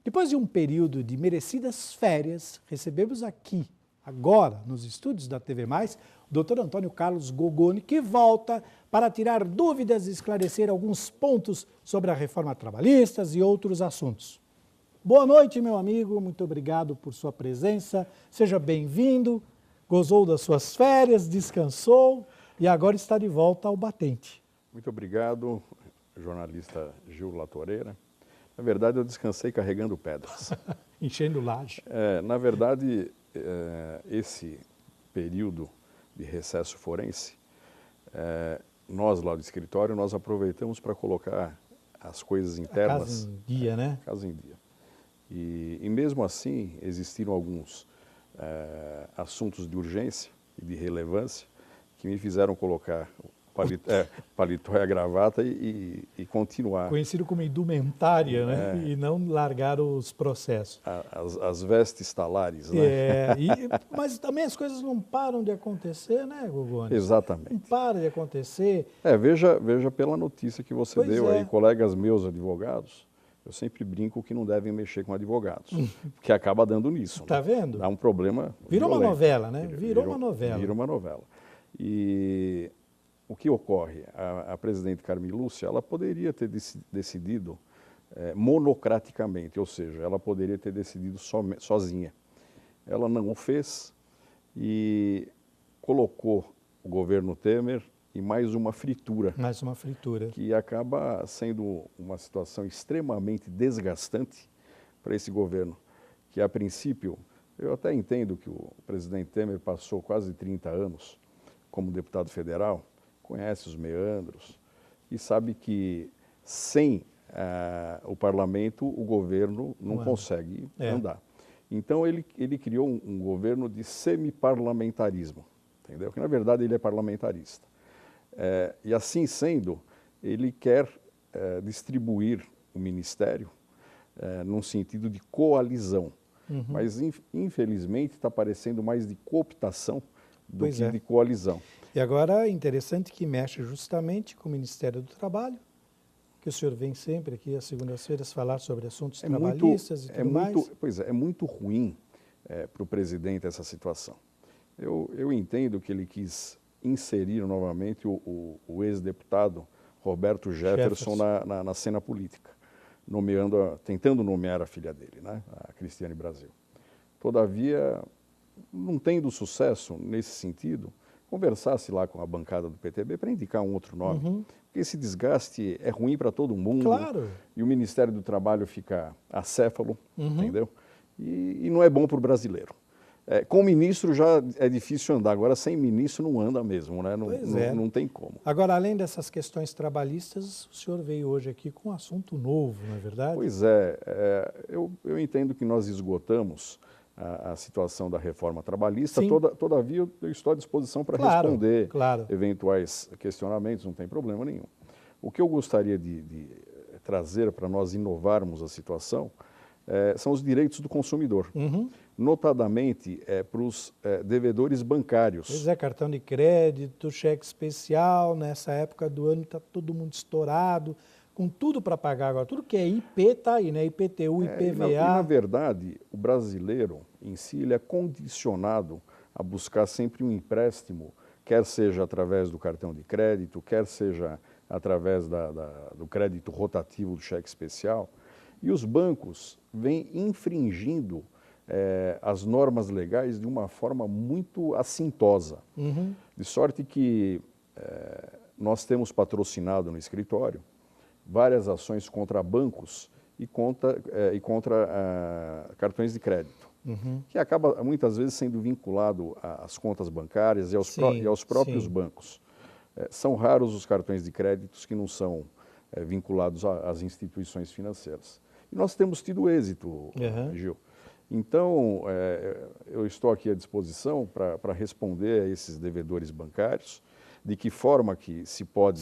Depois de um período de merecidas férias, recebemos aqui, agora, nos estúdios da TV+, o Dr. Antônio Carlos Gogoni, que volta para tirar dúvidas e esclarecer alguns pontos sobre a reforma trabalhista e outros assuntos. Boa noite, meu amigo, muito obrigado por sua presença, seja bem-vindo, gozou das suas férias, descansou e agora está de volta ao batente. Muito obrigado, jornalista Gil Latoreira. Na verdade, eu descansei carregando pedras. Enchendo laje. Na verdade, esse período de recesso forense, nós lá do escritório, nós aproveitamos para colocar as coisas internas... Casa em dia, né? Casa em dia. E mesmo assim, existiram alguns assuntos de urgência e de relevância que me fizeram colocar paletó e a gravata e continuar. Conhecido como indumentária, né? E não largar os processos. As vestes talares, né? Mas também as coisas não param de acontecer, né, Gogoni? Exatamente. Não para de acontecer. Veja pela notícia que você deu aí, colegas meus advogados, eu sempre brinco que não devem mexer com advogados, porque acaba dando nisso. Tá vendo? Dá um problema Virou violento. uma novela, né? Virou uma novela. Virou uma novela. E o que ocorre? A presidente Carmen Lúcia, ela poderia ter decidido monocraticamente, ou seja, ela poderia ter decidido sozinha. Ela não o fez e colocou o governo Temer em mais uma fritura. Mais uma fritura. Que acaba sendo uma situação extremamente desgastante para esse governo, que a princípio, eu até entendo que o presidente Temer passou quase 30 anos como deputado federal, conhece os meandros e sabe que sem o parlamento o governo não consegue andar. Então ele criou um governo de semiparlamentarismo, entendeu? Que na verdade ele é parlamentarista. E assim sendo, ele quer distribuir o ministério num sentido de coalizão. Mas infelizmente está parecendo mais de cooptação do que de coalizão. E agora é interessante que mexe justamente com o Ministério do Trabalho, que o senhor vem sempre aqui às segundas-feiras falar sobre assuntos trabalhistas e tudo mais. Pois é muito ruim para o presidente essa situação. Eu entendo que ele quis inserir novamente o ex-deputado Roberto Jefferson na cena política, tentando nomear a filha dele, né, a Cristiane Brasil. Todavia, não tendo sucesso nesse sentido, conversasse lá com a bancada do PTB para indicar um outro nome, porque esse desgaste é ruim para todo mundo. Claro. E o Ministério do Trabalho fica acéfalo, entendeu? E não é bom para o brasileiro. Com ministro já é difícil andar, agora sem ministro não anda mesmo, né? Não tem como. Agora, além dessas questões trabalhistas, o senhor veio hoje aqui com um assunto novo, não é verdade? Pois é, eu entendo que nós esgotamos a situação da reforma trabalhista, todavia eu estou à disposição para responder eventuais questionamentos, não tem problema nenhum. O que eu gostaria de trazer para nós inovarmos a situação são os direitos do consumidor, notadamente para os devedores bancários. Pois é, cartão de crédito, cheque especial, nessa época do ano está todo mundo estourado, com tudo para pagar agora, tudo que é IP está aí, né? IPTU, IPVA. Na verdade, o brasileiro em si ele é condicionado a buscar sempre um empréstimo, quer seja através do cartão de crédito, quer seja através do crédito rotativo do cheque especial, e os bancos vêm infringindo as normas legais de uma forma muito assintosa, de sorte que nós temos patrocinado no escritório várias ações contra bancos e contra cartões de crédito, que acaba muitas vezes sendo vinculado às contas bancárias e aos próprios bancos. São raros os cartões de créditos que não são vinculados às instituições financeiras. E nós temos tido êxito, Gil. Então, eu estou aqui à disposição para responder a esses devedores bancários, de que forma que se pode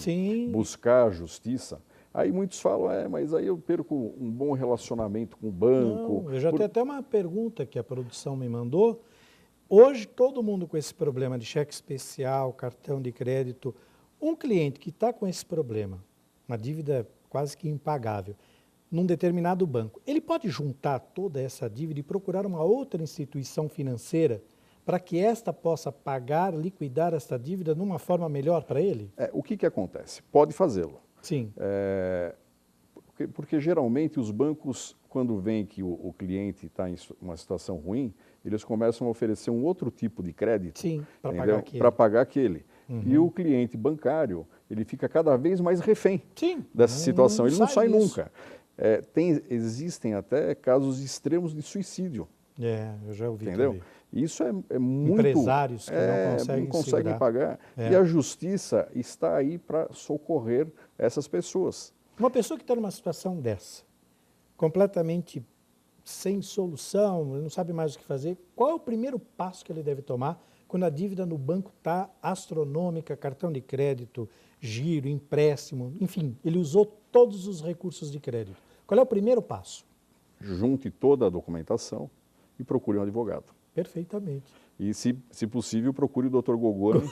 buscar a justiça. Aí muitos falam, mas aí eu perco um bom relacionamento com o banco. Não, eu já tenho até uma pergunta que a produção me mandou. Hoje, todo mundo com esse problema de cheque especial, cartão de crédito, um cliente que está com esse problema, uma dívida quase que impagável, num determinado banco. Ele pode juntar toda essa dívida e procurar uma outra instituição financeira para que esta possa pagar, liquidar esta dívida de uma forma melhor para ele? O que acontece? Pode fazê-lo. Sim. Porque geralmente os bancos, quando veem que o cliente está em uma situação ruim, eles começam a oferecer um outro tipo de crédito para pagar aquele. E o cliente bancário, ele fica cada vez mais refém dessa situação. Ele não sai nunca. Existem até casos extremos de suicídio. Eu já ouvi. Entendeu? Isso é muito... Empresários que não conseguem pagar. E a justiça está aí para socorrer essas pessoas. Uma pessoa que está numa situação dessa, completamente sem solução, não sabe mais o que fazer, qual é o primeiro passo que ele deve tomar quando a dívida no banco está astronômica, cartão de crédito, giro, empréstimo, enfim, ele usou todos os recursos de crédito. Qual é o primeiro passo? Junte toda a documentação e procure um advogado. Perfeitamente. E, se possível, procure o Dr. Gogoni,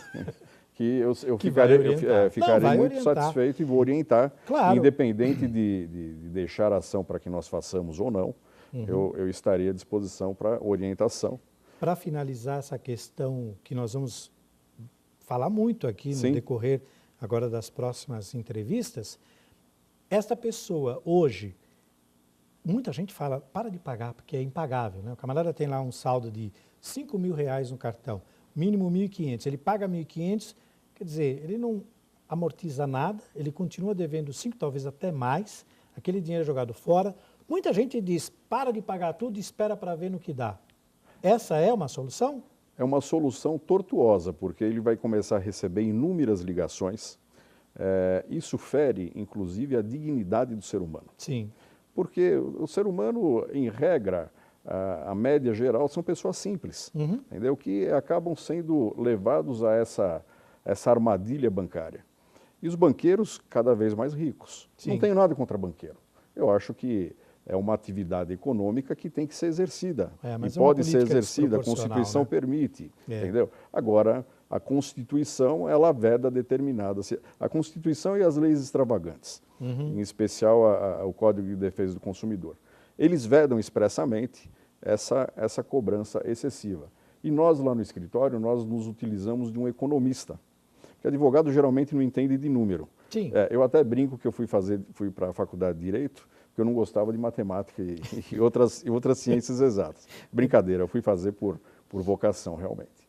que eu ficarei muito satisfeito e vou orientar, independente de deixar a ação para que nós façamos ou não, eu estarei à disposição para orientação. Para finalizar essa questão que nós vamos falar muito aqui no decorrer agora das próximas entrevistas, esta pessoa hoje, muita gente fala, para de pagar porque é impagável, né? O camarada tem lá um saldo de R$5.000 no cartão, mínimo 1.500, ele paga 1.500, quer dizer, ele não amortiza nada, ele continua devendo 5, talvez até mais, aquele dinheiro é jogado fora. Muita gente diz, para de pagar tudo e espera para ver no que dá. Essa é uma solução? É uma solução tortuosa, porque ele vai começar a receber inúmeras ligações. Isso fere, inclusive, a dignidade do ser humano. Sim. Porque o ser humano, em regra, a média geral, são pessoas simples, entendeu? Que acabam sendo levados a essa armadilha bancária. E os banqueiros, cada vez mais ricos. Sim. Não tenho nada contra banqueiro. Eu acho que é uma atividade econômica que tem que ser exercida. E pode ser exercida, a Constituição permite, entendeu? Agora, a Constituição, ela veda determinadas... A Constituição e as leis extravagantes, em especial o Código de Defesa do Consumidor, eles vedam expressamente essa cobrança excessiva. E nós, lá no escritório, nós nos utilizamos de um economista, porque advogado geralmente não entende de número. Sim. Eu até brinco que eu fui para a Faculdade de Direito, porque eu não gostava de matemática e outras ciências exatas. Brincadeira, eu fui fazer por vocação, realmente.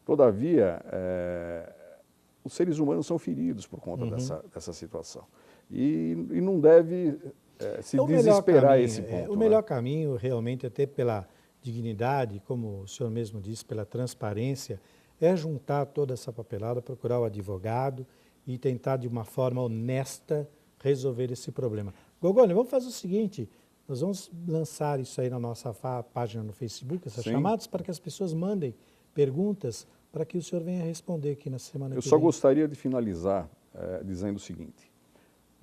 Todavia, os seres humanos são feridos por conta dessa situação. E não deve se desesperar a esse ponto. O melhor caminho, realmente, até pela dignidade, como o senhor mesmo disse, pela transparência, é juntar toda essa papelada, procurar o advogado e tentar, de uma forma honesta, resolver esse problema. Gogoni, vamos fazer o seguinte, nós vamos lançar isso aí na nossa página no Facebook, essas chamadas, para que as pessoas mandem perguntas para que o senhor venha responder aqui na semana que vem. Eu só gostaria de finalizar dizendo o seguinte,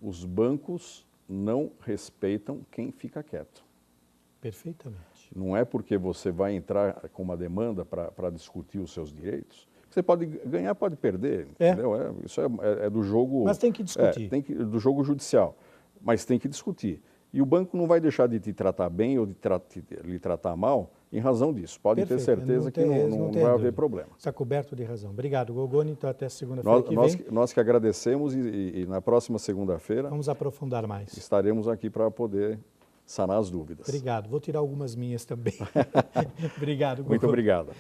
os bancos não respeitam quem fica quieto. Perfeitamente. Não é porque você vai entrar com uma demanda para discutir os seus direitos, você pode ganhar, pode perder, entendeu? Isso é do jogo... Mas tem que discutir. Do jogo judicial, mas tem que discutir. E o banco não vai deixar de te tratar bem ou de lhe tratar mal em razão disso. Pode ter certeza que não vai haver problema. Está coberto de razão. Obrigado, Gogoni. Então, até segunda-feira que vem. Nós que agradecemos e na próxima segunda-feira... Vamos aprofundar mais. Estaremos aqui para poder sanar as dúvidas. Obrigado. Vou tirar algumas minhas também. Obrigado, Gogoni. Muito obrigado.